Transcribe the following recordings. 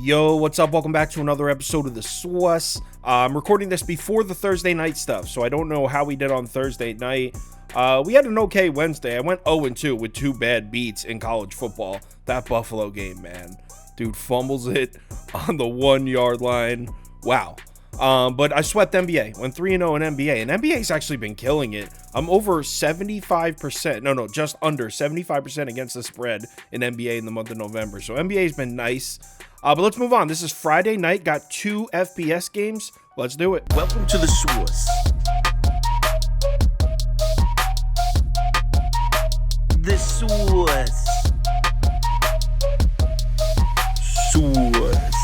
Yo, what's up? Welcome back to another episode of the SWUS. I'm recording this before the Thursday night stuff, so I don't know how we did on Thursday night. We had an okay Wednesday. I went 0-2 with two bad beats in college football. That Buffalo game, man. Dude fumbles it on the 1 yard line. Wow. But I swept NBA. Went 3-0 in NBA, and NBA's actually been killing it. I'm over 75%. Just under 75% against the spread in NBA in the month of November. So NBA's been nice. But let's move on. This is Friday night. Got two FBS games. Let's do it. Welcome to the SWUS. The SWUS. SWUS.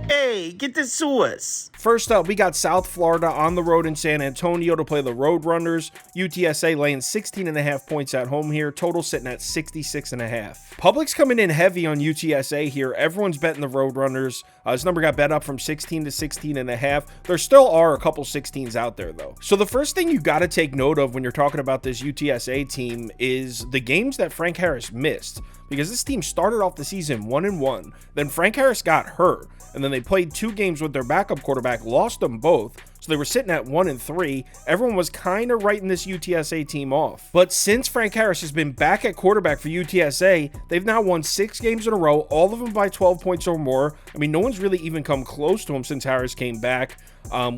Hey, get the SWUS. First up, we got South Florida on the road in San Antonio to play the Roadrunners. UTSA laying 16.5 points at home here. Total sitting at 66.5. Public's coming in heavy on UTSA here. Everyone's betting the Roadrunners. This number got bet up from 16 to 16.5. There still are a couple 16s out there, though. So the first thing you got to take note of when you're talking about this UTSA team is the games that Frank Harris missed. Because this team started off the season 1-1. Then Frank Harris got hurt. And then they played two games with their backup quarterback, lost them both. So they were sitting at 1-3. Everyone was kind of writing this UTSA team off. But since Frank Harris has been back at quarterback for UTSA, they've now won 6 games in a row, all of them by 12 points or more. I mean, no one's really even come close to him since Harris came back.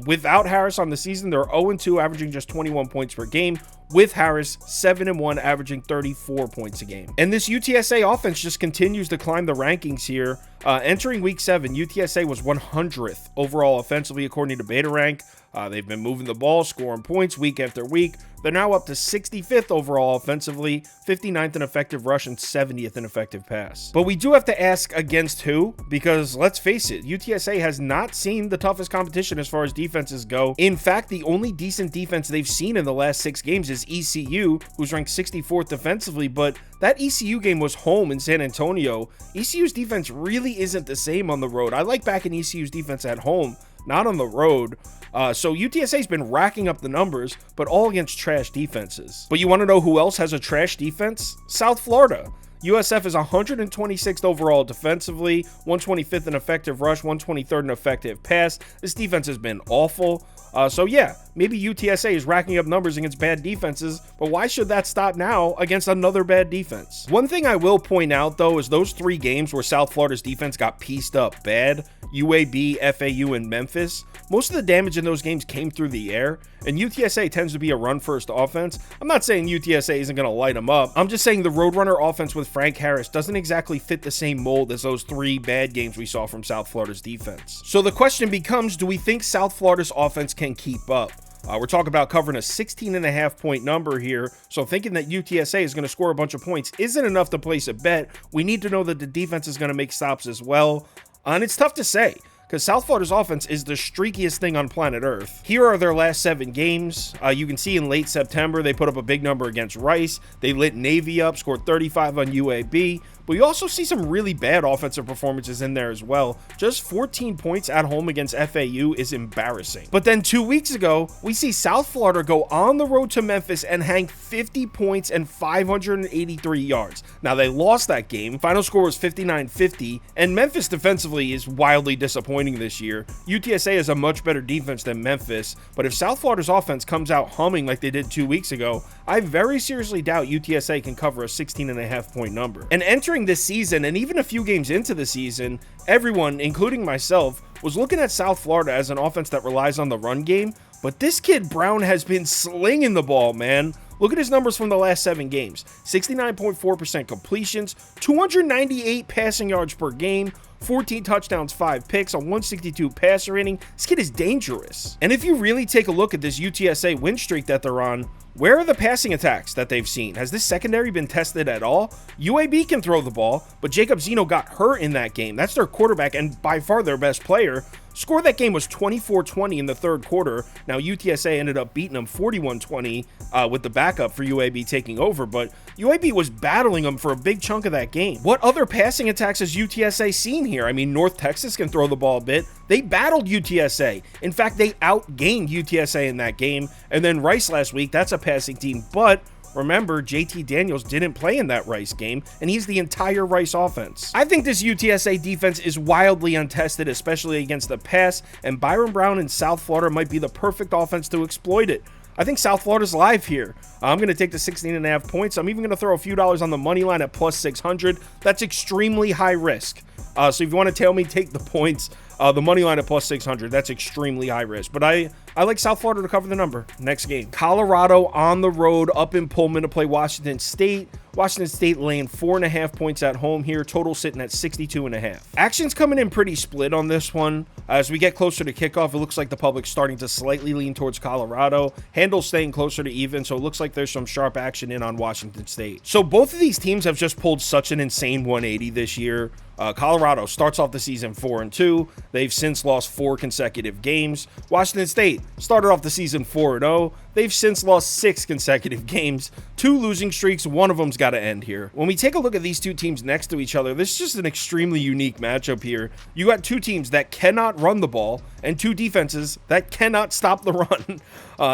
Without Harris on the season, they're 0-2, averaging just 21 points per game. With Harris, 7-1, averaging 34 points a game. And this UTSA offense just continues to climb the rankings here. Entering week 7, UTSA was 100th overall offensively, according to BetaRank. They've been moving the ball, scoring points week after week. They're now up to 65th overall offensively, 59th in effective rush, and 70th in effective pass. But we do have to ask against who, because let's face it, UTSA has not seen the toughest competition as far as defenses go. In fact, the only decent defense they've seen in the last 6 games is ECU, who's ranked 64th defensively, but that ECU game was home in San Antonio. ECU's defense really isn't the same on the road. I like backing ECU's defense at home, not on the road. So UTSA's been racking up the numbers, but all against trash defenses. But you want to know who else has a trash defense? South Florida. USF is 126th overall defensively, 125th in effective rush, 123rd in effective pass. This defense has been awful. So yeah, maybe UTSA is racking up numbers against bad defenses, but why should that stop now against another bad defense? One thing I will point out, though, is those 3 games where South Florida's defense got pieced up bad, UAB, FAU, and Memphis, most of the damage in those games came through the air, and UTSA tends to be a run-first offense. I'm not saying UTSA isn't going to light them up. I'm just saying the Roadrunner offense with Frank Harris doesn't exactly fit the same mold as those 3 bad games we saw from South Florida's defense. So the question becomes, do we think South Florida's offense can keep up? We're talking about covering a 16.5 point number here, so thinking that UTSA is going to score a bunch of points isn't enough to place a bet. We need to know that the defense is going to make stops as well. And it's tough to say, because South Florida's offense is the streakiest thing on planet Earth. Here are their last 7 games. You can see in late September, they put up a big number against Rice. They lit Navy up, scored 35 on UAB. But you also see some really bad offensive performances in there as well. Just 14 points at home against FAU is embarrassing. But then 2 weeks ago, we see South Florida go on the road to Memphis and hang 50 points and 583 yards. Now, they lost that game. Final score was 59-50, and Memphis defensively is wildly disappointing this year. UTSA is a much better defense than Memphis, but if South Florida's offense comes out humming like they did 2 weeks ago, I very seriously doubt UTSA can cover a 16.5 point number. And entering this season, and even a few games into the season, everyone, including myself, was looking at South Florida as an offense that relies on the run game, but this kid Brown has been slinging the ball, man. Look at his numbers from the last 7 games. 69.4% completions, 298 passing yards per game, 14 touchdowns, 5 picks, a 162 passer rating. This kid is dangerous. And if you really take a look at this UTSA win streak that they're on, where are the passing attacks that they've seen? Has this secondary been tested at all? UAB can throw the ball, but Jacob Zeno got hurt in that game. That's their quarterback and by far their best player. Score of that game was 24-20 in the third quarter. Now, UTSA ended up beating them 41-20 with the backup for UAB taking over, but UAB was battling them for a big chunk of that game. What other passing attacks has UTSA seen here? I mean, North Texas can throw the ball a bit. They battled UTSA. In fact, they outgained UTSA in that game. And then Rice last week, that's a passing team, but Remember, JT Daniels didn't play in that Rice game, and he's the entire Rice offense. I think this UTSA defense is wildly untested, especially against the pass, and Byron Brown in South Florida might be the perfect offense to exploit it. I think South Florida's live here. I'm going to take the 16.5 points. I'm even going to throw a few dollars on the money line at plus 600. That's extremely high risk. So if you want to tell me, take the points. The money line at plus 600, that's extremely high risk. But I like South Florida to cover the number. Next game, Colorado on the road up in Pullman to play Washington State. Washington State laying 4.5 points at home here. Total sitting at 62.5. Action's coming in pretty split on this one. As we get closer to kickoff, it looks like the public's starting to slightly lean towards Colorado. Handle's staying closer to even, so it looks like there's some sharp action in on Washington State. So both of these teams have just pulled such an insane 180 this year. Colorado starts off the season 4-2. They've since lost 4 consecutive games. Washington State started off the season 4-0. They've since lost 6 consecutive games. 2 losing streaks. One of them's got to end here. When we take a look at these two teams next to each other, this is just an extremely unique matchup here. You got 2 teams that cannot run the ball and 2 defenses that cannot stop the run.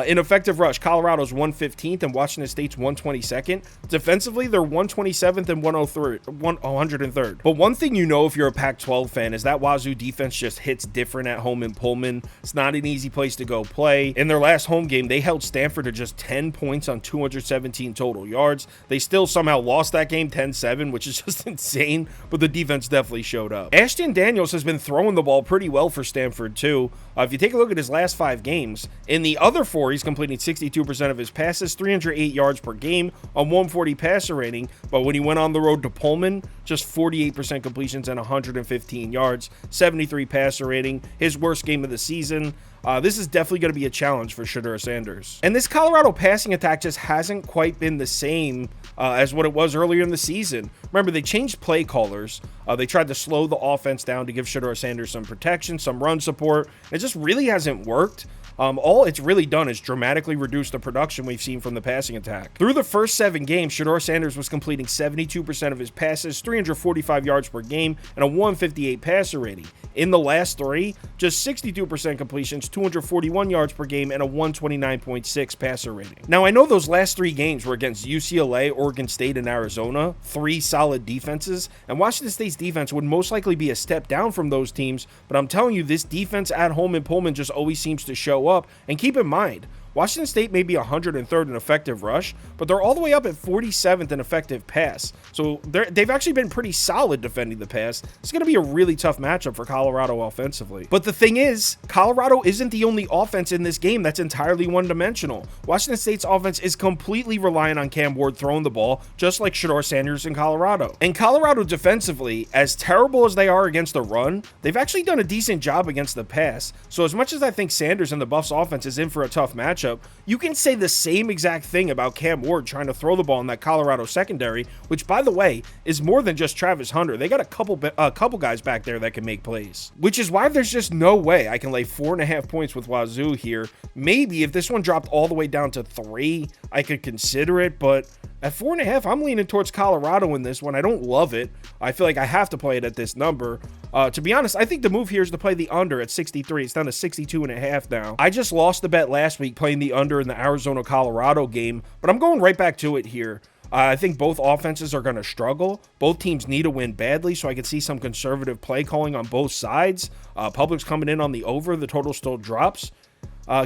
In effective rush, Colorado's 115th and Washington State's 122nd. Defensively, they're 127th and 103rd. But one thing you know if you're a Pac-12 fan is that Wazoo defense just hits different at home in Pullman. It's not an easy place to go play. In their last home game, they held Stanford to just 10 points on 217 total yards. They still somehow lost that game 10-7, which is just insane, but the defense definitely showed up. Ashton Daniels has been throwing the ball pretty well for Stanford too. If you take a look at his last 5 games, in the other 4, he's completing 62% of his passes, 308 yards per game on 140 passer rating, but when he went on the road to Pullman, just 48% completions and 115 yards, 73 passer rating, his worst game of the season. This is definitely going to be a challenge for Shedeur Sanders. And this Colorado passing attack just hasn't quite been the same as what it was earlier in the season. Remember, they changed play callers. They tried to slow the offense down to give Shedeur Sanders some protection, some run support. It just really hasn't worked. All it's really done is dramatically reduce the production we've seen from the passing attack. Through the first 7 games, Shedeur Sanders was completing 72% of his passes, 345 yards per game, and a 158 passer rating. In the last 3, just 62% completions, 241 yards per game, and a 129.6 passer rating. Now, I know those last 3 games were against UCLA, Oregon State, and Arizona, 3 solid defenses, and Washington State's defense would most likely be a step down from those teams, but I'm telling you, this defense at home in Pullman just always seems to show up. And keep in mind, Washington State may be 103rd in effective rush, but they're all the way up at 47th in effective pass. So they've actually been pretty solid defending the pass. It's going to be a really tough matchup for Colorado offensively. But the thing is, Colorado isn't the only offense in this game that's entirely one-dimensional. Washington State's offense is completely reliant on Cam Ward throwing the ball, just like Shedeur Sanders in Colorado. And Colorado defensively, as terrible as they are against the run, they've actually done a decent job against the pass. So as much as I think Sanders and the Buffs offense is in for a tough matchup, you can say the same exact thing about Cam Ward trying to throw the ball in that Colorado secondary, which, by the way, is more than just Travis Hunter. They got a couple guys back there that can make plays, which is why there's just no way I can lay 4.5 points with Wazoo here. Maybe if this one dropped all the way down to 3, I could consider it, but at 4.5, I'm leaning towards Colorado in this one. I don't love it. I feel like I have to play it at this number. To be honest, I think the move here is to play the under at 63. It's down to 62.5 now. I just lost the bet last week playing the under in the Arizona-Colorado game, but I'm going right back to it here. I think both offenses are going to struggle. Both teams need a win badly, so I can see some conservative play calling on both sides. Public's coming in on the over. The total still drops.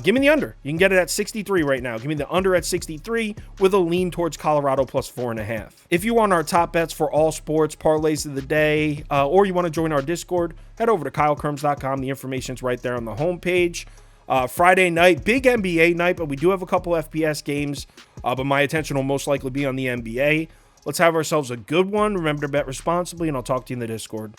Give me the under. You can get it at 63 right now. Give me the under at 63 with a lean towards Colorado plus 4.5. If you want our top bets for all sports, parlays of the day, or you want to join our Discord, head over to KyleKirms.com. The information's right there on the homepage. Friday night, big NBA night, but we do have a couple FPS games, but my attention will most likely be on the NBA. Let's have ourselves a good one. Remember to bet responsibly, and I'll talk to you in the Discord.